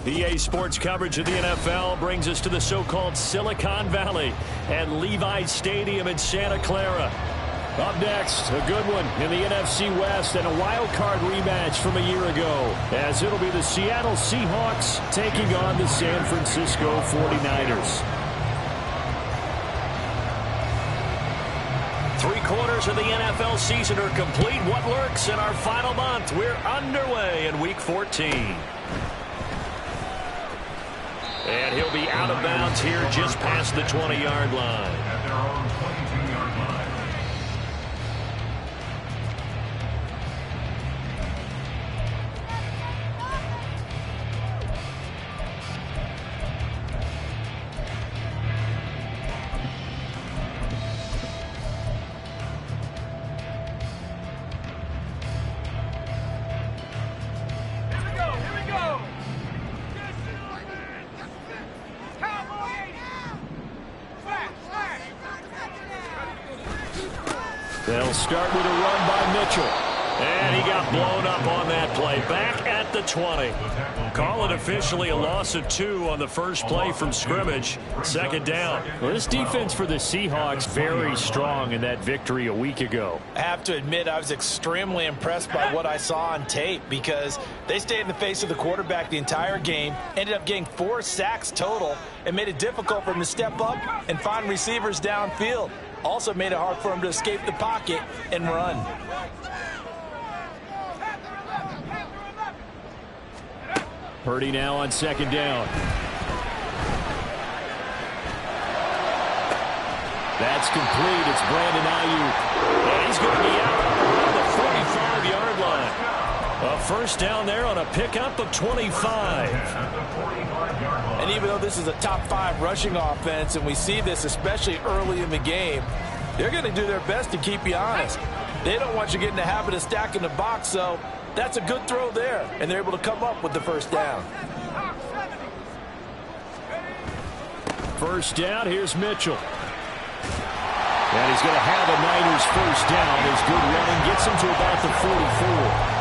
EA Sports coverage of the NFL brings us to the so-called Silicon Valley at Levi's Stadium in Santa Clara. Up next, a good one in the NFC West and a wild card rematch from a year ago, as it'll be the Seattle Seahawks taking on the San Francisco 49ers. 3/4 of the NFL season are complete. What lurks in our final month? We're underway in Week 14. And he'll be out of bounds here just past the 20-yard line. At their own 22-yard line. They'll start with a run by Mitchell. And he got blown up on that play. Back at the 20. Call it officially a loss of 2 on the first play from scrimmage. Second down. Well, this defense for the Seahawks very strong in that victory a week ago. I have to admit I was extremely impressed by what I saw on tape because they stayed in the face of the quarterback the entire game, ended up getting 4 sacks total, and made it difficult for him to step up and find receivers downfield. Also made it hard for him to escape the pocket and run. Purdy now on second down. That's complete. It's Brandon Ayuk. And he's going to be out around the 45-yard line. A first down there on a pickup of 25. And even though this is a top 5 rushing offense, and we see this especially early in the game, they're going to do their best to keep you honest. They don't want you getting the habit of stacking the box, so that's a good throw there, and they're able to come up with the first down. First down, here's Mitchell. And he's going to have a Niners first down. His good running gets him to about the 44.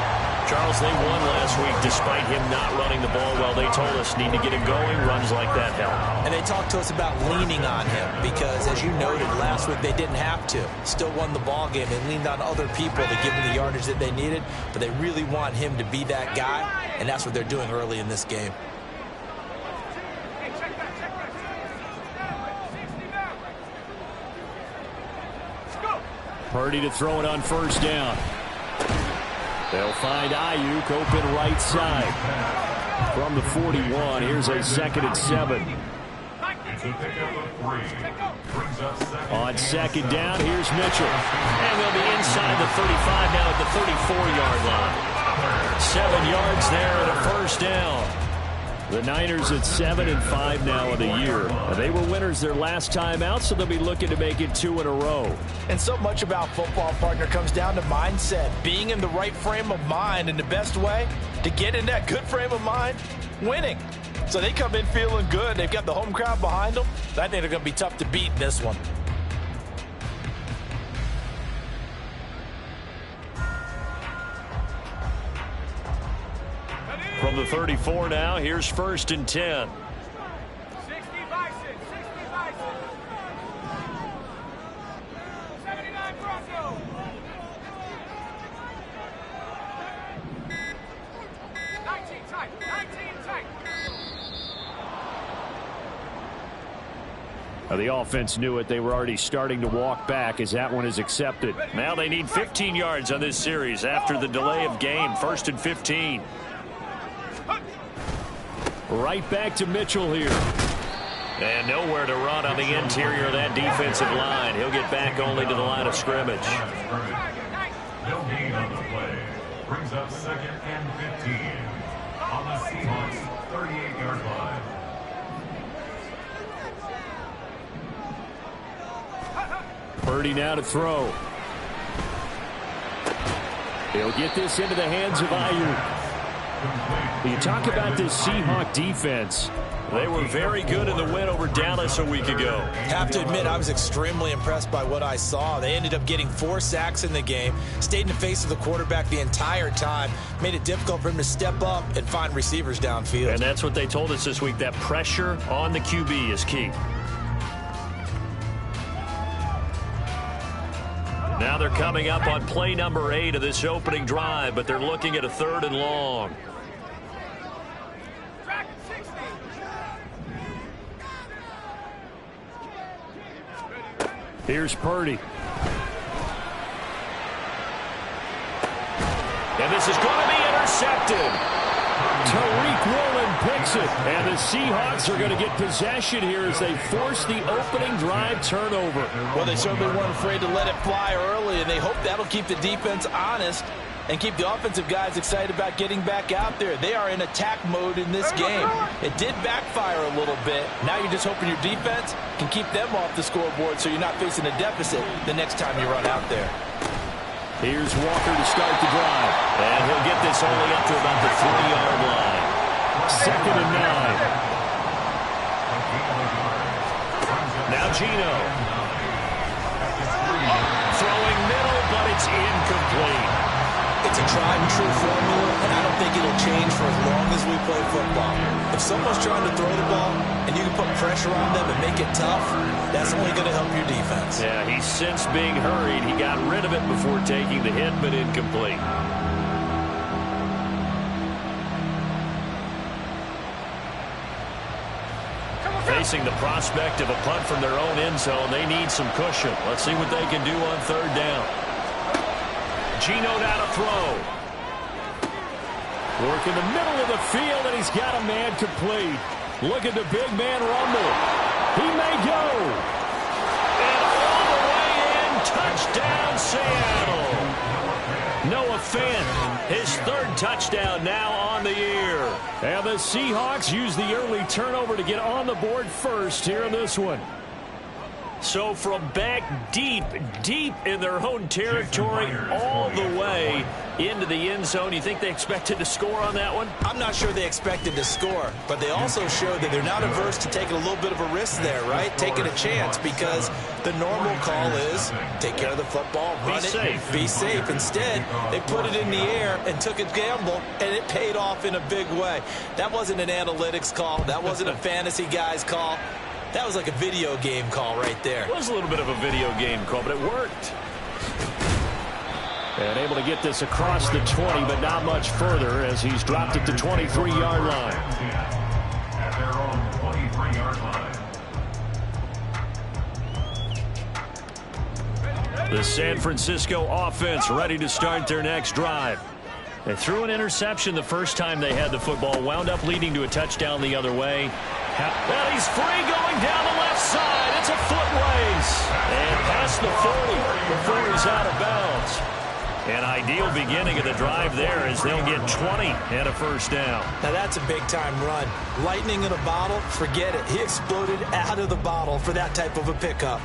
Charles, they won last week despite him not running the ball well. They told us need to get him going. Runs like that help. And they talked to us about leaning on him because, as you noted, last week they didn't have to. Still won the ball game. They leaned on other people to give them the yardage that they needed, but they really want him to be that guy, and that's what they're doing early in this game. Purdy to throw it on first down. They'll find Ayuk open right side. From the 41, here's a 2nd and 7. On second down, here's Mitchell. And they'll be inside the 35 now at the 34-yard line. 7 yards there and a first down. The Niners at 7-5 now in the year. They were winners their last time out, so they'll be looking to make it 2 in a row. And so much about football, partner, comes down to mindset. Being in the right frame of mind, and the best way to get in that good frame of mind, winning. So they come in feeling good. They've got the home crowd behind them. I think they're going to be tough to beat in this one. From the 34 now, here's 1st and 10. The offense knew it. They were already starting to walk back as that one is accepted. Now they need 15 yards on this series after the delay of game. 1st and 15. Right back to Mitchell here. And nowhere to run on the interior of that defensive line. He'll get back only to the line of scrimmage. No gain on the play. Brings up 2nd and 15 on the Seahawks 38-yard line. Purdy now to throw. He'll get this into the hands of Ayuk. You talk about this Seahawk defense. They were very good in the win over Dallas a week ago. Have to admit, I was extremely impressed by what I saw. They ended up getting 4 sacks in the game, stayed in the face of the quarterback the entire time, made it difficult for him to step up and find receivers downfield. And that's what they told us this week, that pressure on the QB is key. Now they're coming up on play number 8 of this opening drive, but they're looking at a 3rd and long. Here's Purdy. And this is going to be intercepted. Tariq Woolen picks it. And the Seahawks are going to get possession here as they force the opening drive turnover. Well, they certainly weren't afraid to let it fly early, and they hope that'll keep the defense honest and keep the offensive guys excited about getting back out there. They are in attack mode in this game. It did backfire a little bit. Now you're just hoping your defense can keep them off the scoreboard so you're not facing a deficit the next time you run out there. Here's Walker to start the drive. And he'll get this only up to about the 3-yard line. 2nd and 9. Now Geno. Throwing middle, but it's incomplete. It's a tried and true formula, and I don't think it'll change for as long as we play football. If someone's trying to throw the ball and you can put pressure on them and make it tough, that's only going to help your defense. Yeah, he's since being hurried. He got rid of it before taking the hit, but incomplete. Facing the prospect of a punt from their own end zone, they need some cushion. Let's see what they can do on 3rd down. Geno now to throw. Work in the middle of the field, and he's got a man complete. Look at the big man rumble. He may go. And all the way in, touchdown Seattle. Noah Fant, his 3rd touchdown now on the year. And the Seahawks use the early turnover to get on the board first here in this one. So from back deep in their own territory all the way into the end zone, you think they expected to score on that one? I'm not sure they expected to score, but they also showed that they're not averse to taking a little bit of a risk there, right? Taking a chance, because the normal call is take care of the football, run it, be safe. Instead, they put it in the air and took a gamble, and it paid off in a big way. That wasn't an analytics call. That wasn't a fantasy guy's call. That was like a video game call right there. It was a little bit of a video game call, but it worked. And able to get this across the 20, but not much further as he's dropped it to 23-yard line. At their own 23-yard line. The San Francisco offense ready to start their next drive. They threw an interception the first time they had the football, wound up leading to a touchdown the other way. Well, he's free going down the left side. It's a foot race. And past the 40 before he's out of bounds. An ideal beginning of the drive there as they'll get 20 and a 1st down. Now that's a big-time run. Lightning in a bottle, forget it. He exploded out of the bottle for that type of a pickup.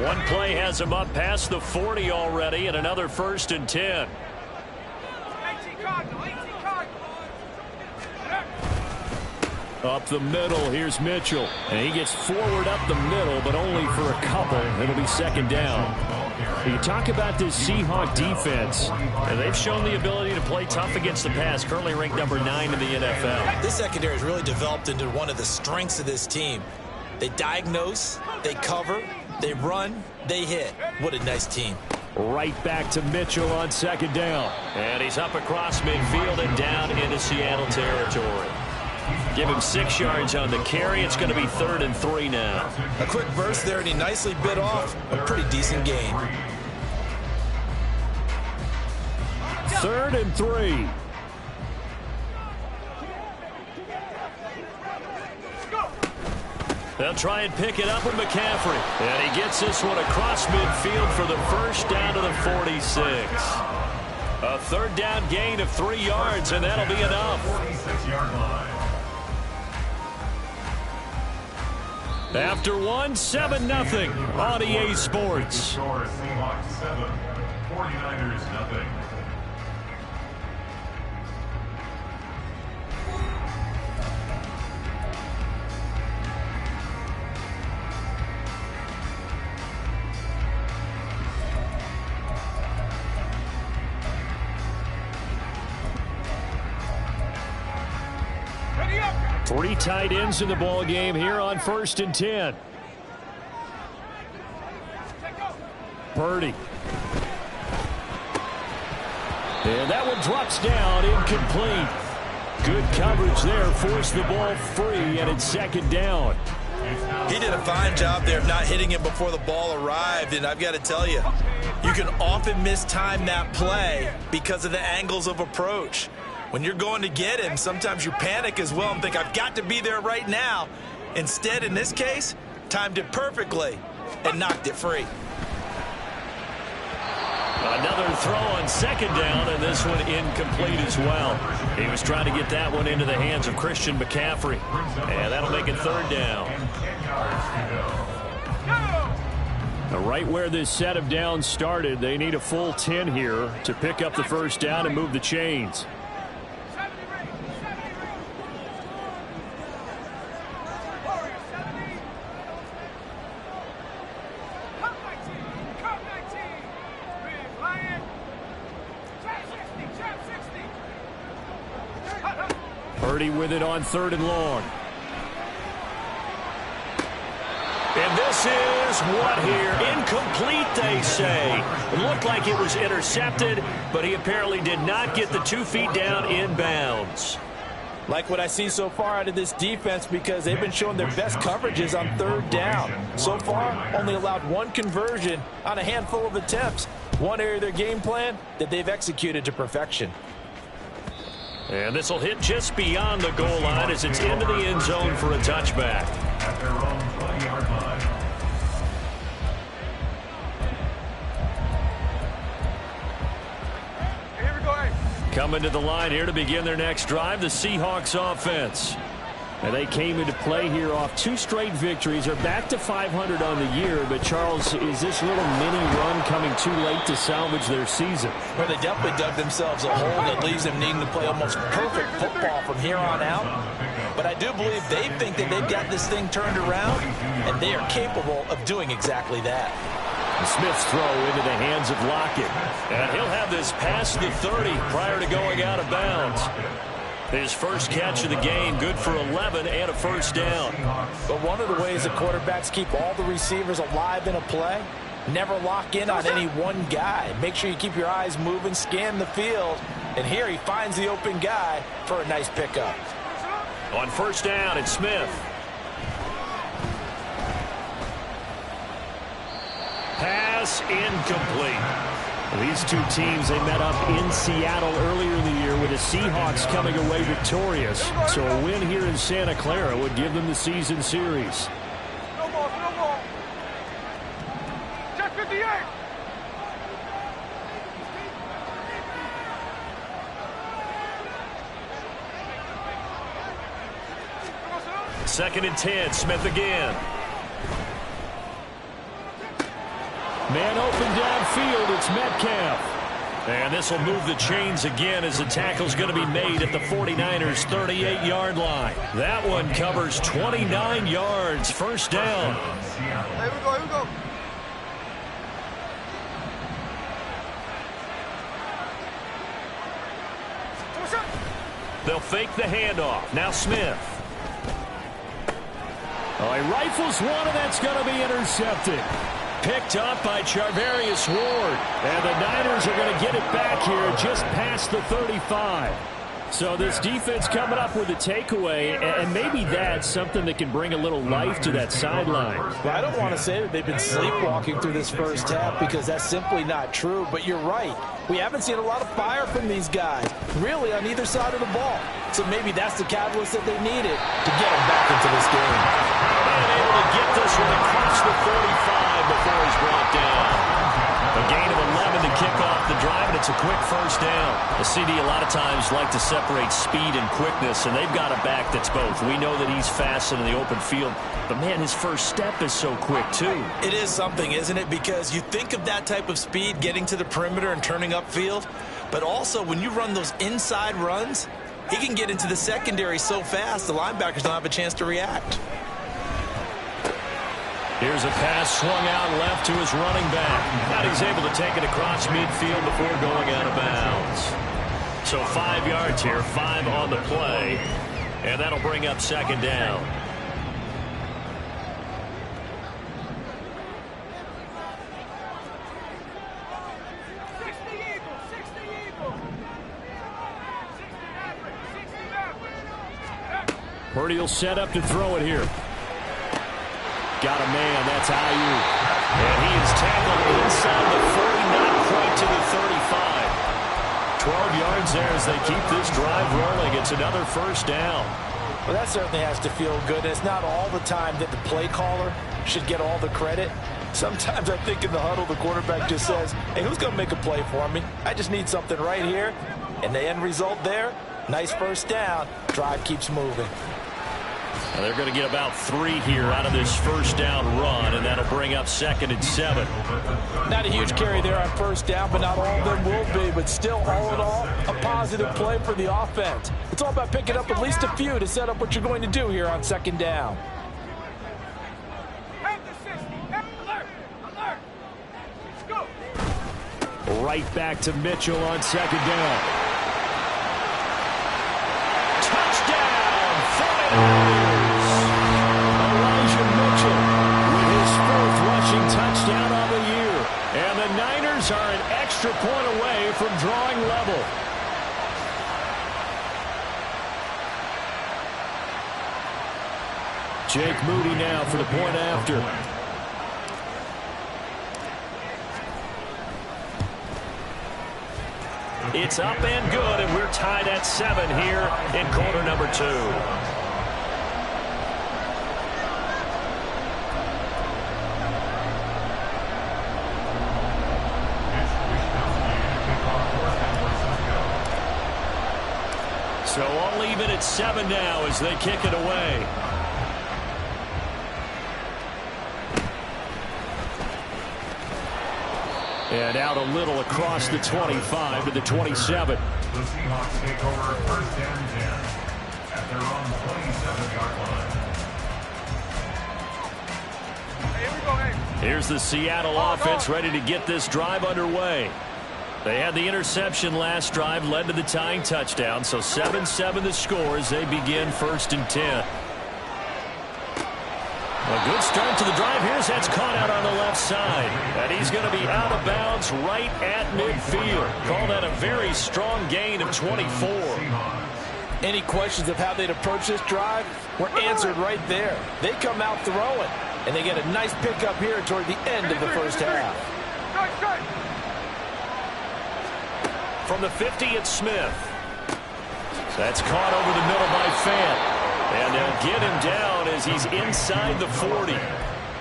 One play has him up past the 40 already, and another 1st and 10. Up the middle, here's Mitchell. And he gets forward up the middle, but only for a couple. It'll be 2nd down. You talk about this Seahawk defense, and they've shown the ability to play tough against the pass, currently ranked number 9 in the NFL. This secondary has really developed into one of the strengths of this team. They diagnose, they cover, they run, they hit. What a nice team. Right back to Mitchell on 2nd down. And he's up across midfield and down into Seattle territory. Give him 6 yards on the carry. It's going to be 3rd and 3 now. A quick burst there, and he nicely bit off a pretty decent gain. 3rd and 3. They'll try and pick it up with McCaffrey. And he gets this one across midfield for the 1st down to the 46. A 3rd down gain of 3 yards, and that'll be enough. 46-yard line. After one, 7-0 on EA Sports. Score Seahawks 7, 49ers nothing. Three tight ends in the ball game here on 1st and 10. Purdy. And that one drops down, incomplete. Good coverage there, forced the ball free, and it's 2nd down. He did a fine job there of not hitting him before the ball arrived, and I've got to tell you, you can often mistime that play because of the angles of approach. When you're going to get him, sometimes you panic as well and think, I've got to be there right now. Instead, in this case, timed it perfectly and knocked it free. Another throw on 2nd down, and this one incomplete as well. He was trying to get that one into the hands of Christian McCaffrey. And that'll make it 3rd down. Now, right where this set of downs started, they need a full 10 here to pick up the 1st down and move the chains. Purdy with it on 3rd and long. And this is what here? Incomplete, they say. It looked like it was intercepted, but he apparently did not get the 2 feet down in bounds. Like what I see so far out of this defense, because they've been showing their best coverages on 3rd down. So far, only allowed 1 conversion on a handful of attempts. One area of their game plan that they've executed to perfection. And this will hit just beyond the goal line as it's into the end zone for a touchback. At their own 20-yard line. Coming to the line here to begin their next drive, the Seahawks offense. And they came into play here off 2 straight victories. They're back to 500 on the year. But, Charles, is this little mini run coming too late to salvage their season? Well, they definitely dug themselves a hole that leaves them needing to play almost perfect football from here on out. But I do believe they think that they've got this thing turned around, and they are capable of doing exactly that. Smith's throw into the hands of Lockett. And he'll have this past the 30 prior to going out of bounds. His first catch of the game, good for 11 and a 1st down. But one of the ways the quarterbacks keep all the receivers alive in a play, never lock in on any one guy. Make sure you keep your eyes moving, scan the field. And here he finds the open guy for a nice pickup. On 1st down, it's Smith. Pass incomplete. These 2 teams, they met up in Seattle earlier in the year with the Seahawks coming away victorious. So a win here in Santa Clara would give them the season series. No ball. Check 58. Second and 10, Smith again. Man open downfield, it's Metcalf. And this will move the chains again as the tackle's going to be made at the 49ers' 38-yard line. That one covers 29 yards, 1st down. Here we go. They'll fake the handoff. Now Smith. Oh, he rifles one, and that's going to be intercepted. Picked up by Charvarius Ward. And the Niners are going to get it back here just past the 35. So this defense coming up with a takeaway, and maybe that's something that can bring a little life to that sideline. Well, I don't want to say that they've been sleepwalking through this first half because that's simply not true, but you're right. We haven't seen a lot of fire from these guys, really, on either side of the ball. So maybe that's the catalyst that they needed to get them back into this game. And able to get this one across the 45 before he's brought down. A gain of 11 to kick off the drive, and it's a quick first down. The CD a lot of times like to separate speed and quickness, and they've got a back that's both. We know that he's fast in the open field, but, man, his first step is so quick, too. It is something, isn't it? Because you think of that type of speed getting to the perimeter and turning upfield, but also when you run those inside runs, he can get into the secondary so fast the linebackers don't have a chance to react. Here's a pass swung out left to his running back. And he's able to take it across midfield before going out of bounds. So 5 yards here, 5 on the play. And that'll bring up second down. Purdy will set up to throw it here. Got a man, that's Ayuk. And he is tackled inside the 40, not quite to the 35. 12 yards there as they keep this drive rolling. It's another first down. Well, that certainly has to feel good. It's not all the time that the play caller should get all the credit. Sometimes I think in the huddle, the quarterback just says, hey, who's going to make a play for me? I just need something right here. And the end result there, nice first down. Drive keeps moving. Now they're going to get about 3 here out of this first down run, and that'll bring up 2nd and 7. Not a huge carry there on first down, but not all of them will be. But still, all in all, a positive play for the offense. It's all about picking up at least a few to set up what you're going to do here on second down. Right back to Mitchell on second down. Touchdown, 49ers. Elijah Mitchell with his 4th rushing touchdown on the year. And the Niners are an extra point away from drawing level. Jake Moody now for the point after. It's up and good, and we're tied at 7 here in quarter number 2. So all even at 7 now as they kick it away. And out a little across the 25 to the 27. The Seahawks take over 1st and 10 at their own 27-yard line. Here's the Seattle offense ready to get this drive underway. They had the interception last drive, led to the tying touchdown. So 7-7 the score as they begin 1st and 10. A good start to the drive. Here's that's caught out on the left side. And he's going to be out of bounds right at midfield. Call that a very strong gain of 24. Any questions of how they'd approach this drive were answered right there. They come out throwing, and they get a nice pickup here toward the end of the first half. From the 50, it's Smith. That's caught over the middle by Fant. And they'll get him down as he's inside the 40.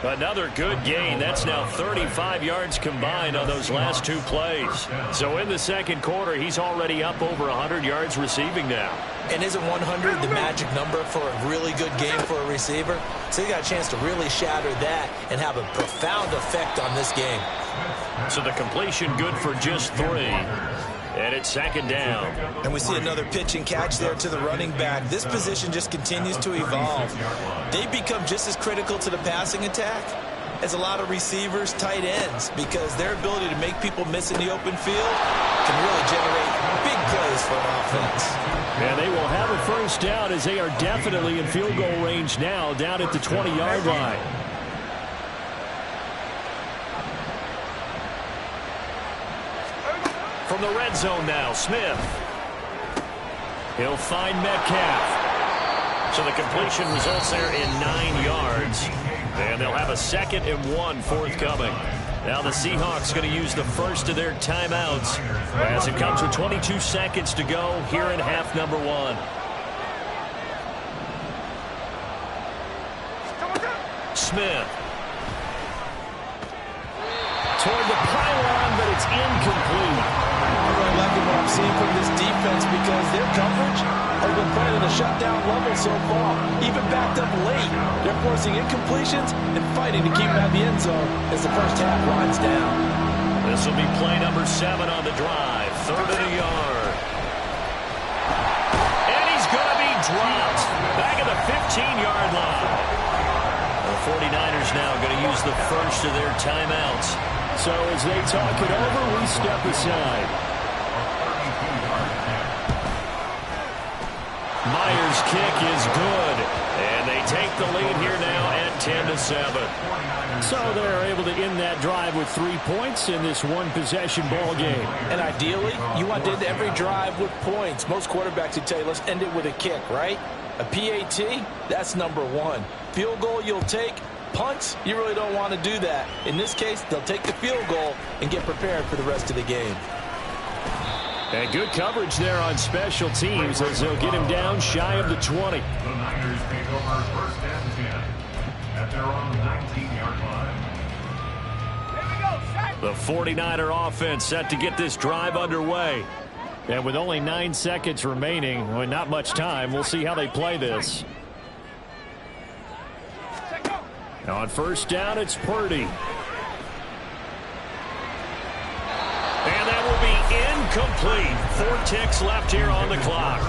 Another good gain. That's now 35 yards combined on those last 2 plays. So in the second quarter, he's already up over 100 yards receiving now. And isn't 100 the magic number for a really good game for a receiver? So you got a chance to really shatter that and have a profound effect on this game. So the completion good for just 3. And it's 2nd down. And we see another pitch and catch there to the running back. This position just continues to evolve. They become just as critical to the passing attack as a lot of receivers, tight ends, because their ability to make people miss in the open field can really generate big plays for an offense. And they will have a first down as they are definitely in field goal range now, down at the 20-yard line. From the red zone now, Smith. He'll find Metcalf. So the completion results there in 9 yards. And they'll have a 2nd and 1 forthcoming. Now the Seahawks going to use the first of their timeouts as it comes with 22 seconds to go here in half number 1. Smith. Toward the pylon, but it's incomplete. seeing from this defense because their coverage has been playing at a shutdown level so far. Even backed up late, they're forcing incompletions and fighting to keep them out of the end zone as the first half winds down. This will be play number 7 on the drive. 3rd and a yard. And he's going to be dropped back at the 15-yard line. The 49ers now going to use the first of their timeouts. So as they talk it over, we step aside. Myers' kick is good. And they take the lead here now at 10-7. So they're able to end that drive with 3 points in this one-possession ball game. And ideally, you want to end every drive with points. Most quarterbacks would tell you, let's end it with a kick, right? A PAT, that's number 1. Field goal you'll take. Punts, you really don't want to do that. In this case, they'll take the field goal and get prepared for the rest of the game. And good coverage there on special teams as they'll get him down shy of the 20. The Niners take over 1st and 10 at their own 19-yard line. The 49er offense set to get this drive underway. And with only 9 seconds remaining, well, not much time, we'll see how they play this. On 1st down, it's Purdy. And that will be incomplete. 4 ticks left here on the clock.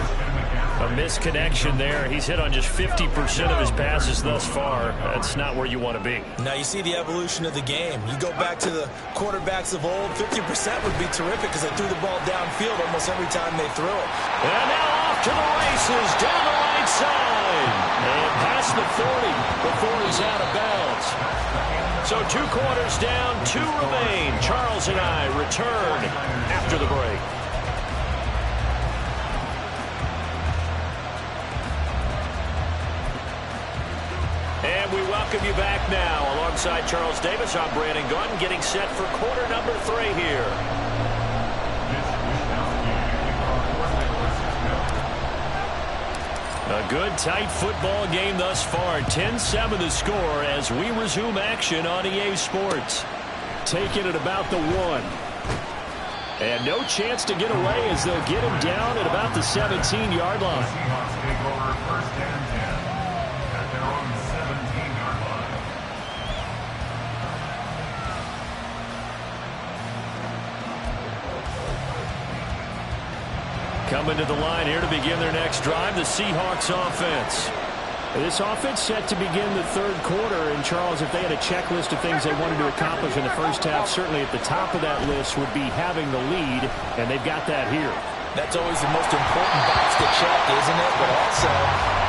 A misconnection there. He's hit on just 50% of his passes thus far. That's not where you want to be. Now you see the evolution of the game. You go back to the quarterbacks of old, 50% would be terrific because they threw the ball downfield almost every time they threw it. And now off to the races down the right side. And past the 40 before he's out of bounds. So 2 quarters down, 2 remain. Charles and I return after the break. And we welcome you back now. Alongside Charles Davis, I'm Brandon Gunn, getting set for quarter number 3 here. A good, tight football game thus far. 10-7 the score as we resume action on EA Sports. Taking it about the 1. And no chance to get away as they'll get him down at about the 17-yard line. Seahawks take over 1st and 10 at their own 17-yard line. Coming to the line here to begin their next drive, the Seahawks offense. This offense set to begin the 3rd quarter. And, Charles, if they had a checklist of things they wanted to accomplish in the first half, certainly at the top of that list would be having the lead, and they've got that here. That's always the most important box to check, isn't it? But also,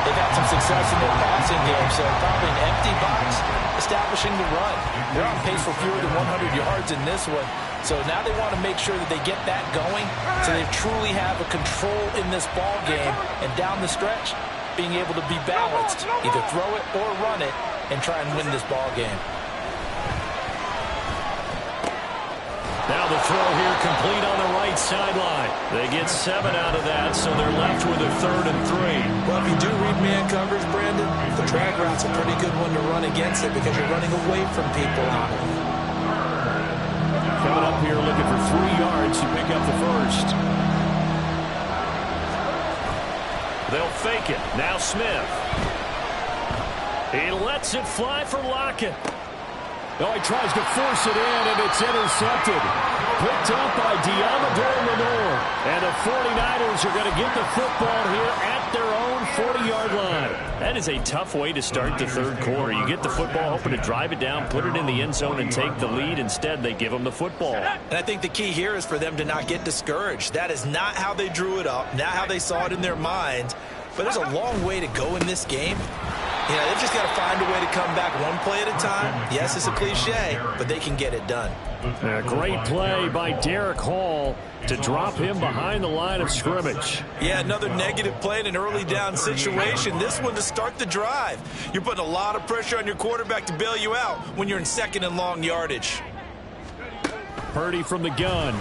they've had some success in their passing game, so probably an empty box establishing the run. They're on pace for fewer than 100 yards in this one. So now they want to make sure that they get that going so they truly have a control in this ball game. And down the stretch, being able to be balanced, either throw it or run it, and try and win this ball game. Now the throw here complete on the right sideline. They get 7 out of that, so they're left with a 3rd and 3. Well, if you do read man coverage, Brandon, the drag route's a pretty good one to run against it because you're running away from people on it. Coming up here looking for 3 yards to pick up the first. They'll fake it. Now Smith. He lets it fly for Lockett. Oh, he tries to force it in, and it's intercepted. Picked up by Deommodore Lenoir. And the 49ers are going to get the football here at their own 40-yard line. That is a tough way to start the 3rd quarter. You get the football, hoping to drive it down, put it in the end zone, and take the lead. Instead, they give them the football. And I think the key here is for them to not get discouraged. That is not how they drew it up, not how they saw it in their minds. But there's a long way to go in this game. You know, they've just got to find a way to come back one play at a time. Yes, it's a cliche, but they can get it done. A great play by Derek Hall to drop him behind the line of scrimmage. Yeah, another negative play in an early down situation. This one to start the drive. You're putting a lot of pressure on your quarterback to bail you out when you're in 2nd and long yardage. Purdy from the gun.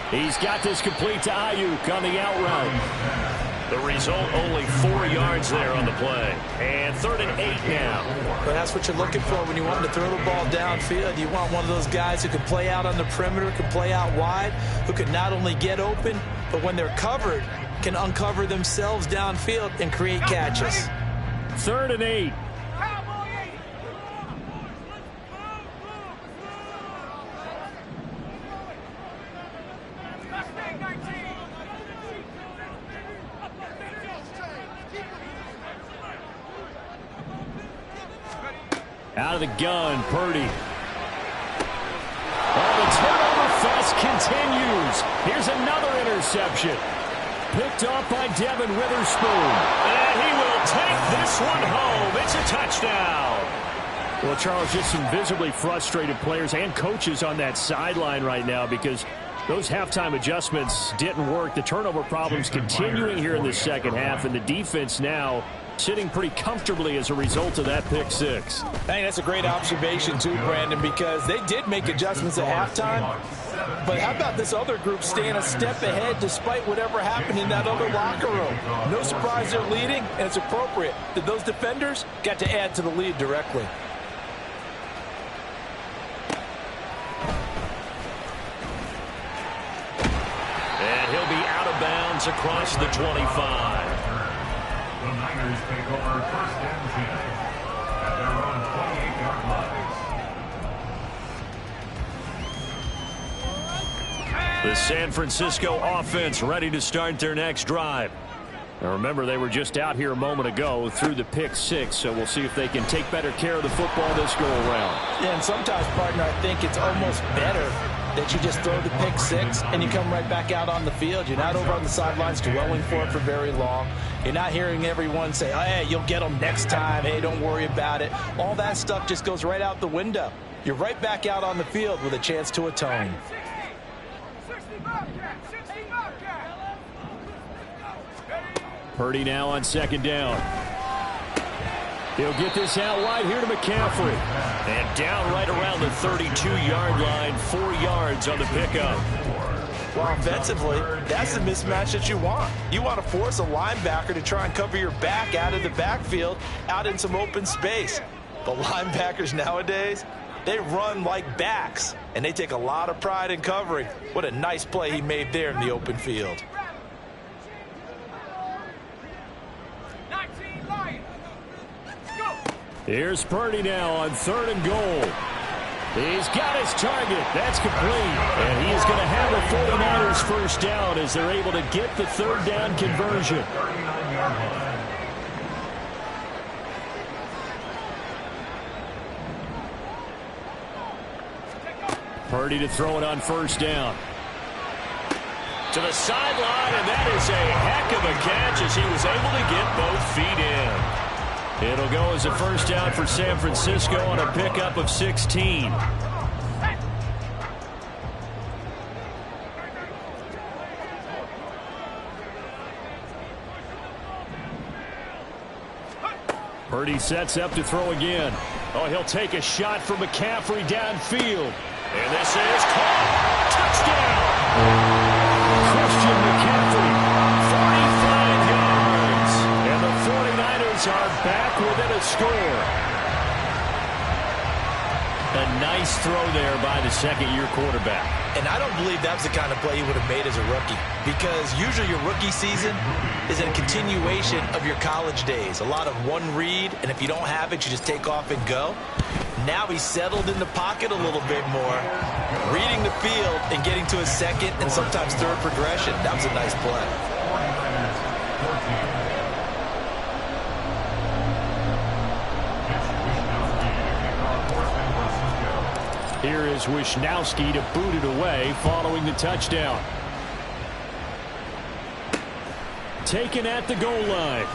He's got this complete to Ayuk on the out route. The result, only 4 yards there on the play. And 3rd and 8 now. But that's what you're looking for when you want to throw the ball downfield. You want one of those guys who can play out on the perimeter, can play out wide, who can not only get open, but when they're covered, can uncover themselves downfield and create catches. 3rd and 8. Out of the gun, Purdy. Oh, the turnover fest continues. Here's another interception. Picked off by Devin Witherspoon. And he will take this one home. It's a touchdown. Well, Charles, just some visibly frustrated players and coaches on that sideline right now because those halftime adjustments didn't work. The turnover problems continuing here in the second half, and the defense now sitting pretty comfortably as a result of that pick six. I think that's a great observation too, Brandon, because they did make adjustments at halftime. But how about this other group staying a step ahead despite whatever happened in that other locker room? No surprise they're leading, and it's appropriate that those defenders got to add to the lead directly. And he'll be out of bounds across the 25. The Niners take over 1st and 10 at their own 28-yard line. The San Francisco offense ready to start their next drive. Now remember, they were just out here a moment ago through the pick six, so we'll see if they can take better care of the football this go around. Yeah, and sometimes, partner, I think it's almost better that you just throw the pick six and you come right back out on the field. You're not over on the sidelines dwelling for it for very long. You're not hearing everyone say, oh, hey, you'll get them next time. Hey, don't worry about it. All that stuff just goes right out the window. You're right back out on the field with a chance to atone. Purdy now on 2nd down. He'll get this out wide here to McCaffrey. And down right around the 32-yard line, 4 yards on the pickup. Well, offensively, that's the mismatch that you want. You want to force a linebacker to try and cover your back out of the backfield, out in some open space. The linebackers nowadays, they run like backs, and they take a lot of pride in covering. What a nice play he made there in the open field. Here's Purdy now on 3rd and goal. He's got his target. That's complete. And he is going to have the 49ers first down as they're able to get the 3rd down conversion. Purdy to throw it on 1st down. To the sideline, and that is a heck of a catch as he was able to get both feet in. It'll go as a first down for San Francisco on a pickup of 16. Purdy sets up to throw again. Oh, he'll take a shot from McCaffrey downfield. And this is caught. Touchdown! Christian McCaffrey, 45 yards. And the 49ers are back within a score. A nice throw there by the second-year quarterback. And I don't believe that was the kind of play he would have made as a rookie, because usually your rookie season is a continuation of your college days. A lot of one read, and if you don't have it, you just take off and go. Now he's settled in the pocket a little bit more, reading the field and getting to a second and sometimes third progression. That was a nice play. Here is Wisnowski to boot it away following the touchdown. Taken at the goal line.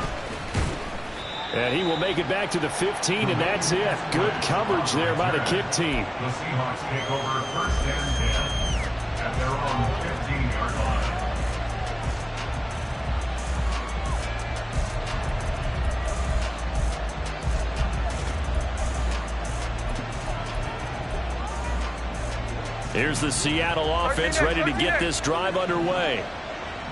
And he will make it back to the 15, and that's it. Good coverage there by the kick team. The Seahawks take over 1st and 10 at their own 15-yard line. Here's the Seattle offense ready to get this drive underway.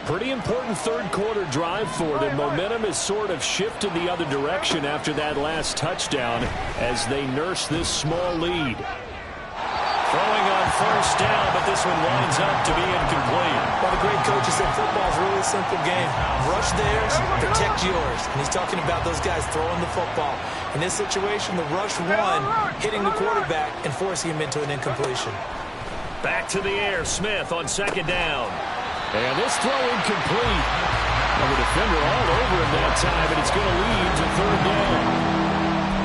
Pretty important third quarter drive for them. Momentum has sort of shifted the other direction after that last touchdown as they nurse this small lead. Throwing on first down, but this one winds up to be incomplete. Well, the great coach said football is really a simple game. Rush theirs, protect yours. And he's talking about those guys throwing the football. In this situation, the rush one, hitting the quarterback and forcing him into an incompletion. Back to the air, Smith on second down. And this throw incomplete. Well, the defender all over him that time, and it's going to lead to third down.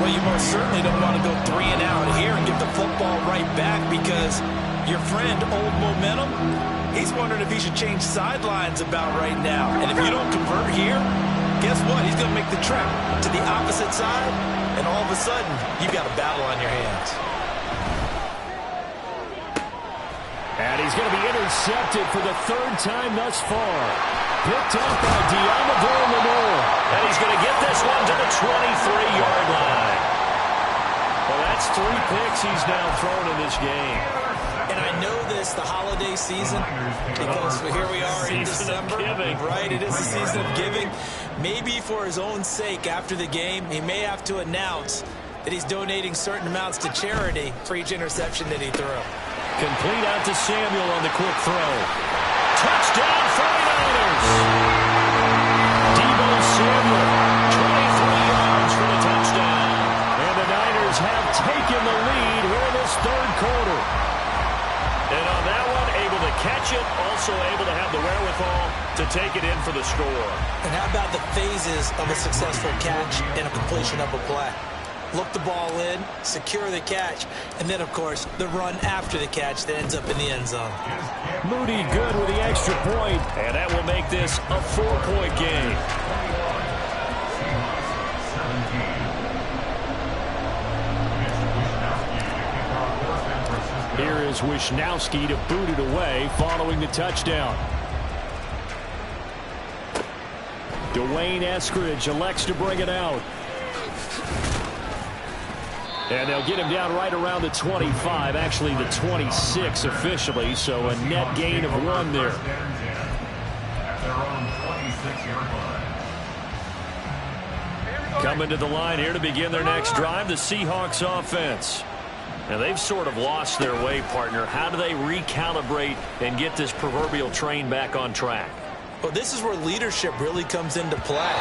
Well, you most certainly don't want to go 3 and out here and get the football right back because your friend, Old Momentum, he's wondering if he should change sidelines about right now. And if you don't convert here, guess what? He's going to make the trek to the opposite side, and all of a sudden, you've got a battle on your hands. And he's going to be intercepted for the third time thus far. Picked up by Deommodore Lenoir. And he's going to get this one to the 23-yard line. Well, that's 3 picks he's now thrown in this game. And I know this, the holiday season, because here we are in December. Right, it is the season of giving. Maybe for his own sake after the game, he may have to announce that he's donating certain amounts to charity for each interception that he threw. Complete out to Samuel on the quick throw. Touchdown, 49ers! Deebo Samuel, 23 yards for the touchdown. And the Niners have taken the lead here in this third quarter. And on that one, able to catch it, also able to have the wherewithal to take it in for the score. And how about the phases of a successful catch and a completion of a play? Look the ball in, secure the catch, and then, of course, the run after the catch that ends up in the end zone. Moody good with the extra point, and that will make this a 4-point game. Here is Wishnowsky to boot it away following the touchdown. Dwayne Eskridge elects to bring it out. And they'll get him down right around the 25, actually the 26 officially, so a net gain of 1 there. Coming to the line here to begin their next drive, the Seahawks offense. Now they've sort of lost their way, partner. How do they recalibrate and get this proverbial train back on track? Well, this is where leadership really comes into play.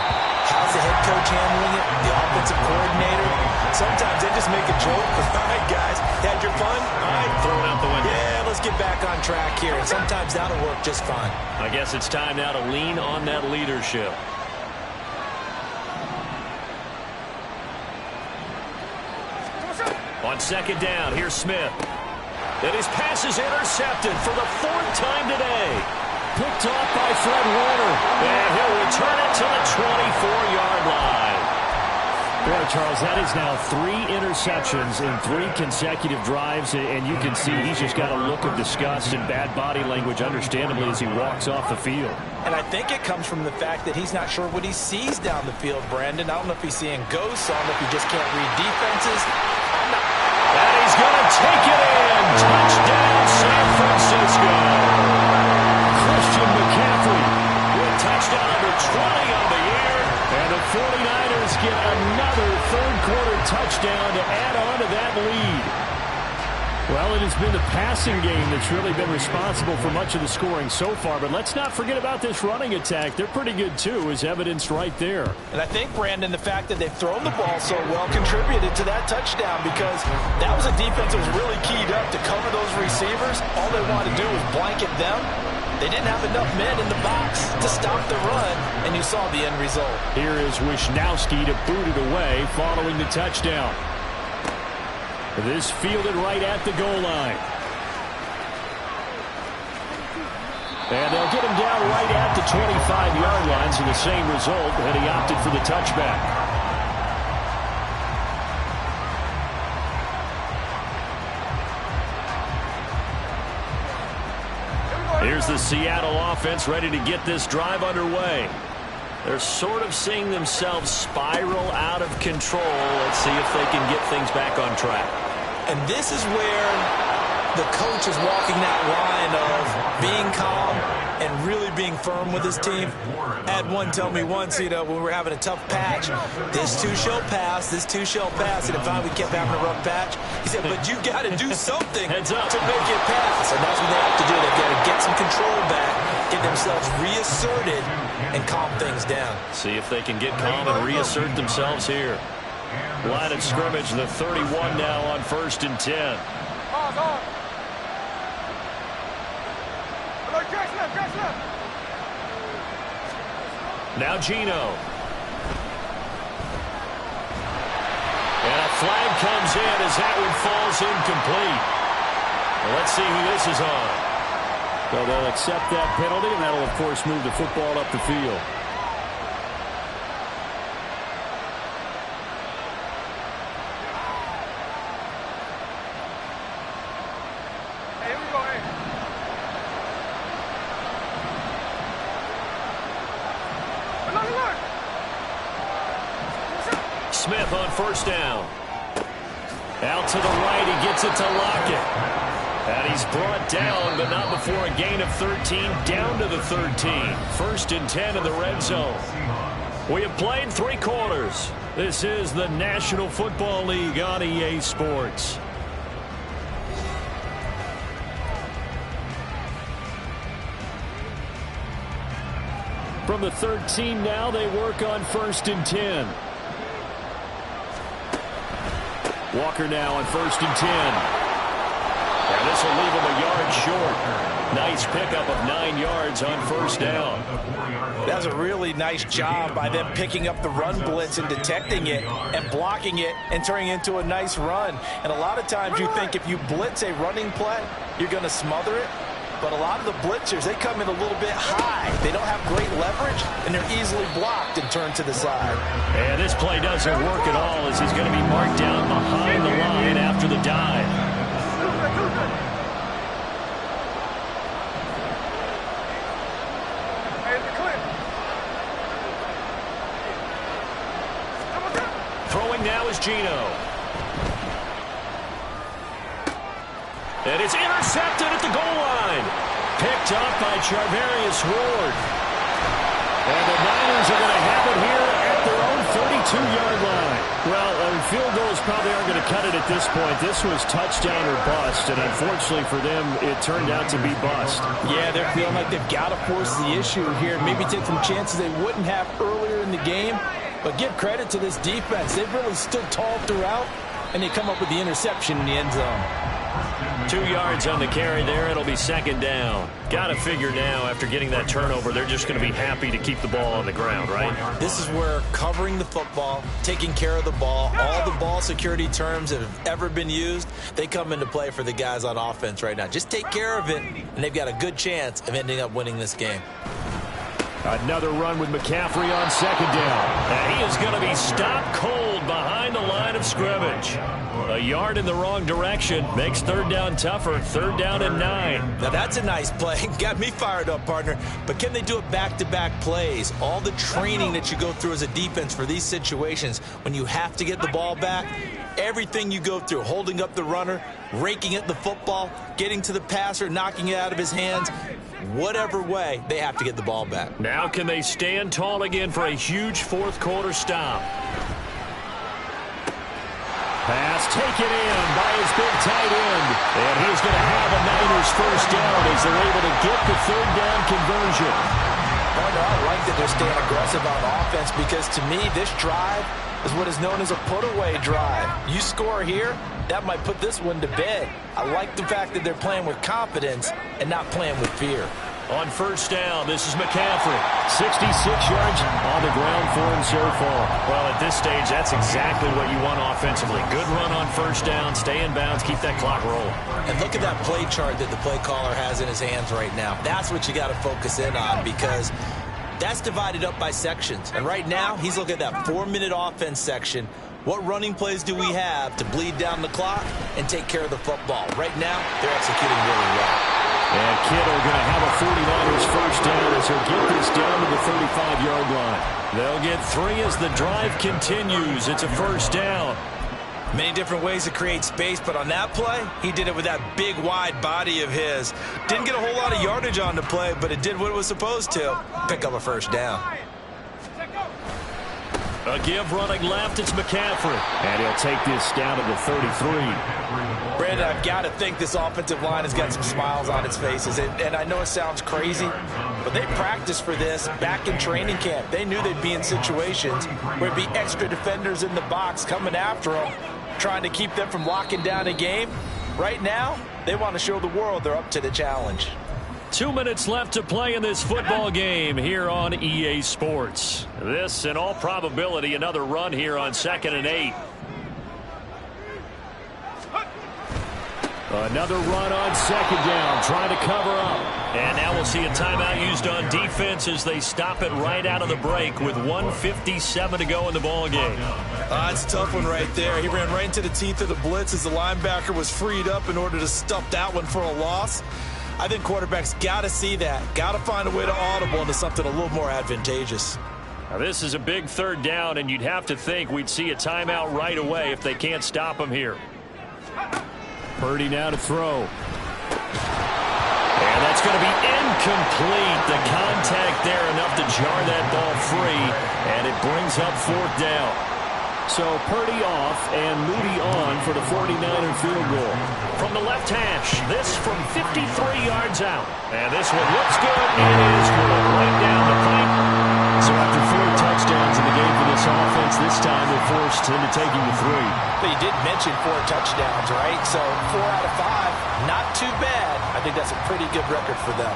How's the head coach handling it? The offensive coordinator? Sometimes they just make a joke. All right, guys, had your fun? All right, throw it out the window. Yeah, let's get back on track here. And sometimes that'll work just fine. I guess it's time now to lean on that leadership. On second down, here's Smith. And his pass is intercepted for the 4th time today. Picked off by Fred Warner. And he'll return it to the 24-yard line. Boy, Charles, that is now 3 interceptions in 3 consecutive drives. And you can see he's just got a look of disgust and bad body language, understandably, as he walks off the field. And I think it comes from the fact that he's not sure what he sees down the field, Brandon. I don't know if he's seeing ghosts. I don't know if he just can't read defenses. And he's going to take it in. Touchdown, San Francisco. Christian McCaffrey with touchdown number 20 on the year. And the 49ers get another third-quarter touchdown to add on to that lead. Well, it has been the passing game that's really been responsible for much of the scoring so far. But let's not forget about this running attack. They're pretty good, too, as evidenced right there. And I think, Brandon, the fact that they've thrown the ball so well contributed to that touchdown because that was a defense that was really keyed up to cover those receivers. All they wanted to do was blanket them. They didn't have enough men in the box to stop the run, and you saw the end result. Here is Wishnowsky to boot it away following the touchdown. This fielded right at the goal line. And they'll get him down right at the 25-yard line, so the same result, and he opted for the touchback. Here's the Seattle offense ready to get this drive underway. They're sort of seeing themselves spiral out of control. Let's see if they can get things back on track. And this is where the coach is walking that line of being calm and really being firm with his team. I had one tell me once, when we were having a tough patch, this too shall pass, this too shall pass, and finally we kept having a rough patch. He said, but you got to do something to make it pass, and that's what they have to do. They've got to get some control back, get themselves reasserted, and calm things down. See if they can get calm and reassert themselves here. Line of scrimmage, the 31 now on 1st and 10. Now Geno. And a flag comes in as that one falls incomplete. Well, let's see who this is on. So they'll accept that penalty, and that'll, of course, move the football up the field. Smith on 1st down. Out to the right, he gets it to Lockett. And he's brought down, but not before a gain of 13, down to the 13. 1st and 10 in the red zone. We have played 3 quarters. This is the National Football League on EA Sports. From the 13 now, they work on 1st and 10. Walker now on 1st and 10. And this will leave him a yard short. Nice pickup of 9 yards on 1st down. That was a really nice job by them picking up the run blitz and detecting it and blocking it and turning it into a nice run. And a lot of times you think if you blitz a running play, you're going to smother it. But a lot of the blitzers, they come in a little bit high. They don't have great leverage, and they're easily blocked and turned to the side. And this play doesn't work at all as he's going to be marked down behind the line after the dive. Throwing now is Geno. And it's intercepted at the goal line. Picked up by Charvarius Ward. And the Niners are going to have it here at their own 32-yard line. Well, field goals probably aren't going to cut it at this point. This was touchdown or bust, and unfortunately for them, it turned out to be bust. Yeah, they're feeling like they've got to force the issue here. Maybe take some chances they wouldn't have earlier in the game. But give credit to this defense. They've really stood tall throughout, and they come up with the interception in the end zone. 2 yards on the carry there. It'll be 2nd down. Got to figure now, after getting that turnover, they're just going to be happy to keep the ball on the ground, right? This is where covering the football, taking care of the ball, all the ball security terms that have ever been used, they come into play for the guys on offense right now. Just take care of it, and they've got a good chance of ending up winning this game. Another run with McCaffrey on 2nd down. And he is going to be stopped cold behind the line of scrimmage. A yard in the wrong direction makes 3rd down tougher. 3rd down and 9. Now that's a nice play. Got me fired up, partner. But can they do it back-to-back plays? All the training that you go through as a defense for these situations, when you have to get the ball back, everything you go through, holding up the runner, raking at the football, getting to the passer, knocking it out of his hands, whatever way, they have to get the ball back. Now can they stand tall again for a huge 4th quarter stop? Pass taken in by his big tight end. And he's going to have a Niners 1st down as they're able to get the 3rd down conversion. I like that they're staying aggressive on offense because to me this drive is what is known as a put-away drive. You score here, that might put this one to bed. I like the fact that they're playing with confidence and not playing with fear. On 1st down, this is McCaffrey. 66 yards on the ground for him so far. Well, at this stage, that's exactly what you want offensively. Good run on 1st down, stay in bounds, keep that clock rolling. And look at that play chart that the play caller has in his hands right now. That's what you got to focus in on because that's divided up by sections. And right now, he's looking at that 4-minute offense section. What running plays do we have to bleed down the clock and take care of the football? Right now, they're executing really well. And Kittle going to have a 49ers 1st down as he'll get this down to the 35-yard line. They'll get 3 as the drive continues. It's a 1st down. Many different ways to create space, but on that play, he did it with that big, wide body of his. Didn't get a whole lot of yardage on the play, but it did what it was supposed to. Pick up a first down. A give running left, it's McCaffrey. And he'll take this down to the 33. Brandon, I've got to think this offensive line has got some smiles on its faces. And I know it sounds crazy, but they practiced for this back in training camp. They knew they'd be in situations where it'd be extra defenders in the box coming after them, trying to keep them from locking down a game. Right now, they want to show the world they're up to the challenge. 2 minutes left to play in this football game here on EA Sports. This, in all probability, another run here on 2nd and 8. Another run on 2nd down, trying to cover up. And now we'll see a timeout used on defense as they stop it right out of the break with 1:57 to go in the ball game. It's a tough one right there. He ran right into the teeth of the blitz as the linebacker was freed up in order to stuff that one for a loss. I think quarterbacks got to see that. Got to find a way to audible into something a little more advantageous. Now this is a big 3rd down, and you'd have to think we'd see a timeout right away if they can't stop him here. Purdy now to throw. And that's going to be incomplete. The contact there enough to jar that ball free, and it brings up 4th down. So Purdy off and Moody on for the 49er field goal. From the left hash, this from 53 yards out. And this one looks good. It is good right down the pipe. So after 4 touchdowns in the game for this offense, this time they're forced into taking the 3. But you did mention 4 touchdowns, right? So 4 out of 5, not too bad. I think that's a pretty good record for them.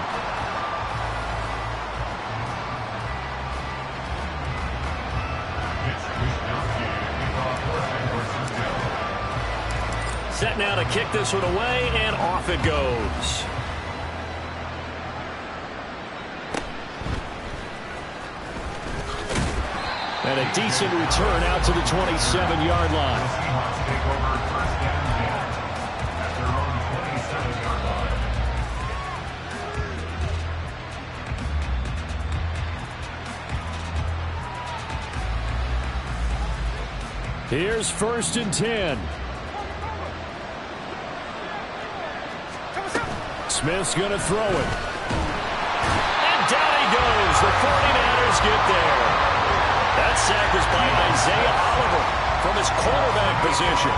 Set now to kick this one away, and off it goes. And a decent return out to the 27-yard line. Here's 1st and 10. Smith's going to throw it. And down he goes. The 49ers get there. That sack was by Isaiah Oliver from his quarterback position.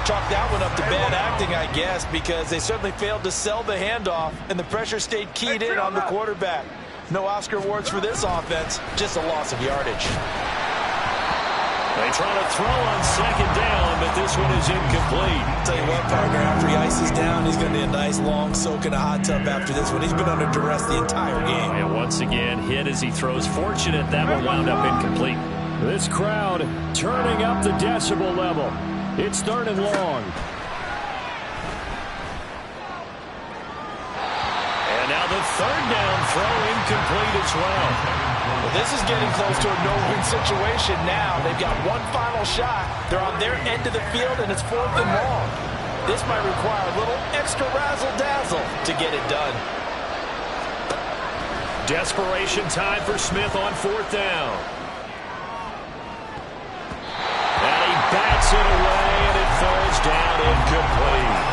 Chalk that one up to bad acting, I guess, because they certainly failed to sell the handoff, and the pressure stayed keyed in on the quarterback. No Oscar awards for this offense, just a loss of yardage. They try to throw on 2nd down, but this one is incomplete. Tell you what, partner, after he ices down, he's going to need a nice long soak in a hot tub after this one. He's been under duress the entire game. And once again, hit as he throws. Fortunate that one wound up incomplete. This crowd turning up the decibel level. It's 3rd and long. And now the 3rd down throw incomplete as well. Well, this is getting close to a no-win situation now. They've got one final shot. They're on their end of the field, and it's 4th and long. This might require a little extra razzle-dazzle to get it done. Desperation time for Smith on 4th down. And he bats it away, and it falls down incomplete.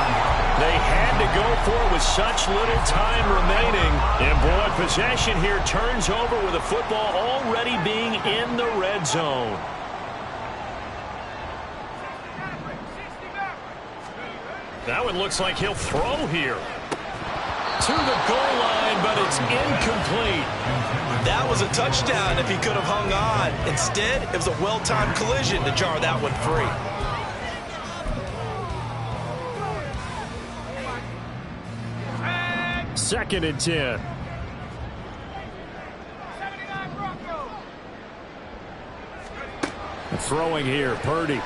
They had to go for it with such little time remaining. And boy, possession here turns over with the football already being in the red zone. That one looks like he'll throw here. To the goal line, but it's incomplete. That was a touchdown if he could have hung on. Instead, it was a well-timed collision to jar that one free. 2nd and 10. Throwing here, Purdy.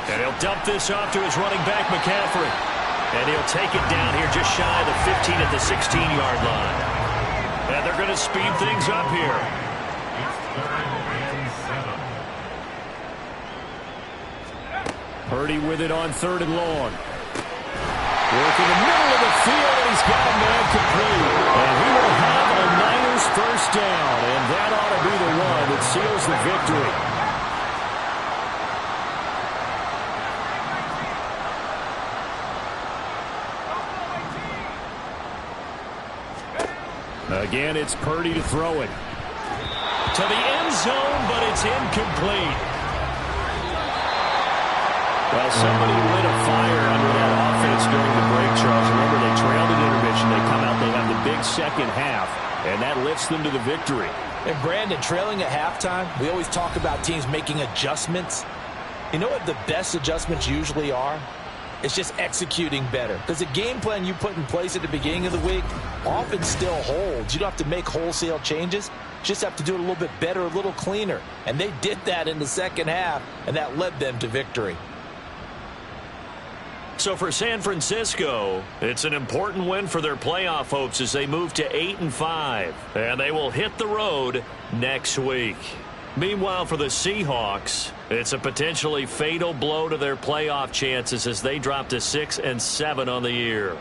And he'll dump this off to his running back, McCaffrey. And he'll take it down here just shy of the 15 at the 16-yard line. And they're going to speed things up here. Purdy with it on 3rd and long. Working the middle of the field, and he's got a man complete. And he will have a Niners 1st down, and that ought to be the one that seals the victory. Again, it's Purdy to throw it. To the end zone, but it's incomplete. Well, somebody lit a fire under that offense during the break, Charles. Remember, they trailed at intermission. They come out, they have the big second half, and that lifts them to the victory. And Brandon, trailing at halftime, we always talk about teams making adjustments. You know what the best adjustments usually are? It's just executing better. Because the game plan you put in place at the beginning of the week often still holds. You don't have to make wholesale changes. You just have to do it a little bit better, a little cleaner. And they did that in the second half, and that led them to victory. So for San Francisco, it's an important win for their playoff hopes as they move to 8-5. And they will hit the road next week. Meanwhile, for the Seahawks, it's a potentially fatal blow to their playoff chances as they drop to 6-7 on the year.